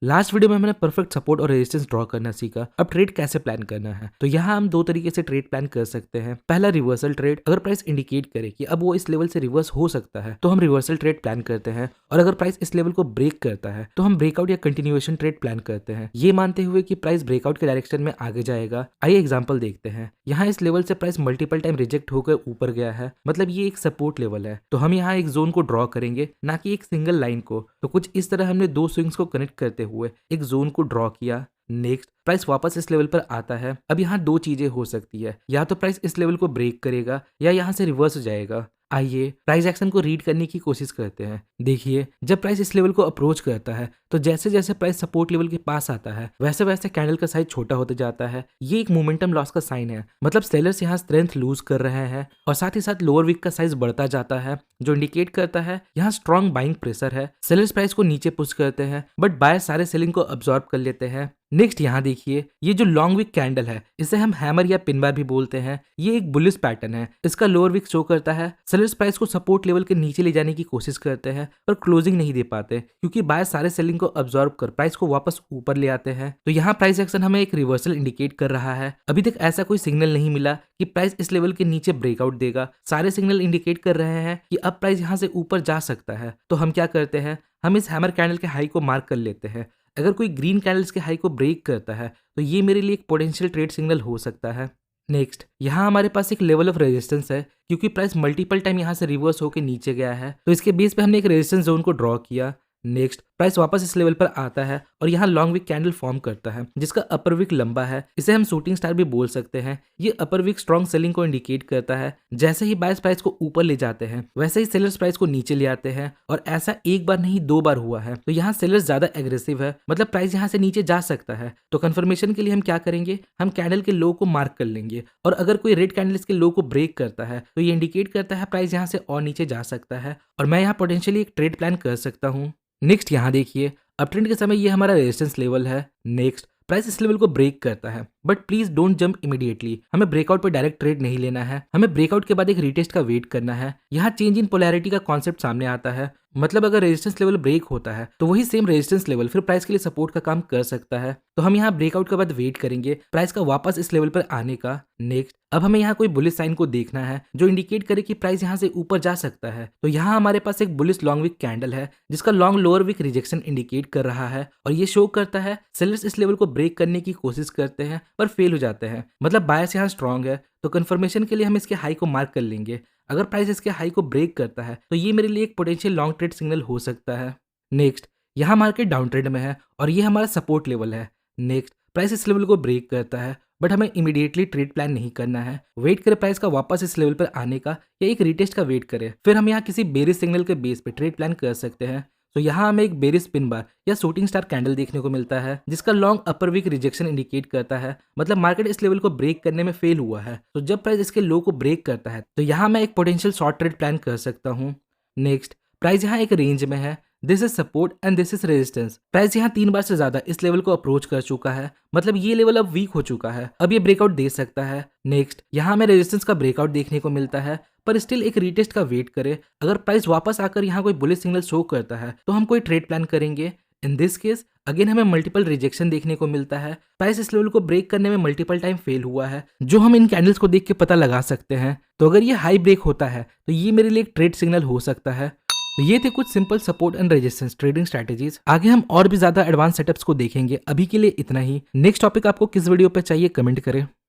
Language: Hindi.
लास्ट वीडियो में हमने परफेक्ट सपोर्ट और रेजिस्टेंस ड्रॉ करना सीखा। अब ट्रेड कैसे प्लान करना है, तो यहाँ हम दो तरीके से ट्रेड प्लान कर सकते हैं। पहला रिवर्सल ट्रेड, अगर प्राइस इंडिकेट करे कि अब वो इस लेवल से रिवर्स हो सकता है तो हम रिवर्सल ट्रेड प्लान करते हैं, और अगर प्राइस इस लेवल को ब्रेक करता है तो हम ब्रेकआउट या कंटिन्यूएशन ट्रेड प्लान करते हैं, ये मानते हुए कि प्राइस ब्रेकआउट के डायरेक्शन में आगे जाएगा। आइए एग्जाम्पल देखते हैं। यहाँ इस लेवल से प्राइस मल्टीपल टाइम रिजेक्ट होकर ऊपर गया है, मतलब ये एक सपोर्ट लेवल है, तो हम यहाँ एक जोन को ड्रॉ करेंगे, ना कि एक सिंगल लाइन को। तो कुछ इस तरह हमने दो स्विंग्स को कनेक्ट करते हुए एक जोन को ड्रॉ किया। नेक्स्ट, प्राइस वापस इस लेवल पर आता है। अब यहाँ दो चीजें हो सकती है, या तो प्राइस इस लेवल को ब्रेक करेगा या यहाँ से रिवर्स हो जाएगा। आइए प्राइस एक्शन को रीड करने की कोशिश करते हैं। देखिए, जब प्राइस इस लेवल को अप्रोच करता है तो जैसे जैसे प्राइस सपोर्ट लेवल के पास आता है वैसे वैसे कैंडल का साइज छोटा होते जाता है। ये एक मोमेंटम लॉस का साइन है, मतलब सेलर्स यहाँ स्ट्रेंथ लूज कर रहे हैं, और साथ ही साथ लोअर विक का साइज बढ़ता जाता है, जो इंडिकेट करता है यहाँ स्ट्रॉन्ग बाइंग प्रेशर है। सेलर्स प्राइस को नीचे पुश करते हैं, बट बायर सारे सेलिंग को अब्सॉर्ब कर लेते हैं। नेक्स्ट, यहाँ देखिए, ये जो लॉन्ग विक कैंडल है इसे हम हैमर या पिन बार भी बोलते हैं। ये एक बुलिश पैटर्न है। इसका लोअर विक शो करता है सेलर्स प्राइस को सपोर्ट लेवल के नीचे ले जाने की कोशिश करते हैं, पर क्लोजिंग नहीं दे पाते, क्योंकि बायर सारे सेलिंग को अब्सॉर्ब कर प्राइस को वापस ऊपर ले आते हैं। तो यहाँ प्राइस एक्शन हमें एक रिवर्सल इंडिकेट कर रहा है। अभी तक ऐसा कोई सिग्नल नहीं मिला कि प्राइस इस लेवल के नीचे ब्रेकआउट देगा। सारे सिग्नल इंडिकेट कर रहे हैं कि अब प्राइस यहाँ से ऊपर जा सकता है। तो हम क्या करते हैं, हम इस हैमर कैंडल के हाई को मार्क कर लेते हैं। अगर कोई ग्रीन कैंडल्स के हाई को ब्रेक करता है तो ये मेरे लिए एक पोटेंशियल ट्रेड सिग्नल हो सकता है। नेक्स्ट, यहाँ हमारे पास एक लेवल ऑफ रेजिस्टेंस है, क्योंकि प्राइस मल्टीपल टाइम यहाँ से रिवर्स होकर नीचे गया है, तो इसके बेस पे हमने एक रेजिस्टेंस जोन को ड्रॉ किया। नेक्स्ट, प्राइस वापस इस लेवल पर आता है और यहाँ लॉन्ग विक कैंडल फॉर्म करता है, जिसका अपर विक लंबा है। इसे हम शूटिंग स्टार भी बोल सकते हैं। ये अपर विक स्ट्रॉन्ग सेलिंग को इंडिकेट करता है। जैसे ही बायर्स प्राइस को ऊपर ले जाते हैं वैसे ही सेलर्स प्राइस को नीचे ले आते हैं, और ऐसा एक बार नहीं दो बार हुआ है। तो यहाँ सेलर्स ज्यादा एग्रेसिव है, मतलब प्राइस यहाँ से नीचे जा सकता है। तो कंफर्मेशन के लिए हम क्या करेंगे, हम कैंडल के लो को मार्क कर लेंगे, और अगर कोई रेड कैंडल इसके लो को ब्रेक करता है तो ये इंडिकेट करता है प्राइस यहाँ से और नीचे जा सकता है, और मैं यहाँ पोटेंशियली एक ट्रेड प्लान कर सकता हूँ। नेक्स्ट, यहाँ देखिए, अपट्रेंड के समय ये हमारा रेजिस्टेंस लेवल है। नेक्स्ट, प्राइस इस लेवल को ब्रेक करता है, but please don't jump immediately. हमें ब्रेकआउट पर डायरेक्ट ट्रेड नहीं लेना है, हमें ब्रेकआउट के बाद एक रीटेस्ट का वेट करना है। यहाँ चेंज इन पोलैरिटी का कॉन्सेप्ट सामने आता है, मतलब अगर रेजिस्टेंस लेवल ब्रेक होता है तो वही सेम रेजिस्टेंस लेवल फिर प्राइस के लिए सपोर्ट का काम कर सकता है। तो हम यहाँ ब्रेकआउट के बाद वेट करेंगे प्राइस का वापस इस लेवल पर आने का। नेक्स्ट, अब हमें यहाँ कोई बुलिश साइन को देखना है जो इंडिकेट करे कि प्राइस यहाँ से ऊपर जा सकता है। तो यहाँ हमारे पास एक बुलिश लॉन्ग विक कैंडल है, जिसका long lower wick rejection indicate कर रहा है, और ये शो करता है सेलर्स इस लेवल को ब्रेक करने की कोशिश करते हैं पर फेल हो जाते हैं, मतलब बायर्स यहाँ स्ट्रॉन्ग है। तो कंफर्मेशन के लिए हम इसके हाई को मार्क कर लेंगे। अगर प्राइस इसके हाई को ब्रेक करता है तो ये मेरे लिए एक पोटेंशियल लॉन्ग ट्रेड सिग्नल हो सकता है। नेक्स्ट, यहाँ मार्केट डाउन ट्रेड में है और ये हमारा सपोर्ट लेवल है। नेक्स्ट, प्राइस इस लेवल को ब्रेक करता है, बट हमें इमीडिएटली ट्रेड प्लान नहीं करना है। वेट करें प्राइस का वापस इस लेवल पर आने का, या एक रीटेस्ट का वेट करें, फिर हम यहाँ किसी बेरिश सिग्नल के बेस पे ट्रेड प्लान कर सकते हैं। तो यहाँ हमें एक बेरिश पिन बार या शूटिंग स्टार कैंडल देखने को मिलता है, जिसका लॉन्ग अपर वीक रिजेक्शन इंडिकेट करता है, मतलब मार्केट इस लेवल को ब्रेक करने में फेल हुआ है। तो जब प्राइस इसके लो को ब्रेक करता है तो यहाँ मैं एक पोटेंशियल शॉर्ट ट्रेड प्लान कर सकता हूँ। नेक्स्ट, प्राइस यहाँ एक रेंज में है, this is support and this is resistance. Price यहाँ 3 बार से ज्यादा इस लेवल को अप्रोच कर चुका है, मतलब ये लेवल अब वीक हो चुका है, अब ये ब्रेकआउट दे सकता है। नेक्स्ट, यहाँ हमें रेजिस्टेंस का ब्रेकआउट देखने को मिलता है, पर स्टिल एक रीटेस्ट का वेट करे। अगर प्राइस वापस आकर यहाँ कोई बुलिश सिग्नल शो करता है तो हम कोई ट्रेड प्लान करेंगे। इन दिस केस अगेन हमें मल्टीपल रिजेक्शन देखने को मिलता है। प्राइस इस लेवल को ब्रेक करने में मल्टीपल टाइम फेल हुआ है, जो हम इन कैंडल्स को देख के पता लगा सकते हैं। तो अगर ये हाई ब्रेक होता है तो ये मेरे लिए एक ट्रेड सिग्नल हो सकता है। तो ये थे कुछ simple support and resistance trading strategies. आगे हम और भी ज्यादा एडवांस सेटअप्स को देखेंगे। अभी के लिए इतना ही। नेक्स्ट टॉपिक आपको किस वीडियो पे चाहिए कमेंट करें।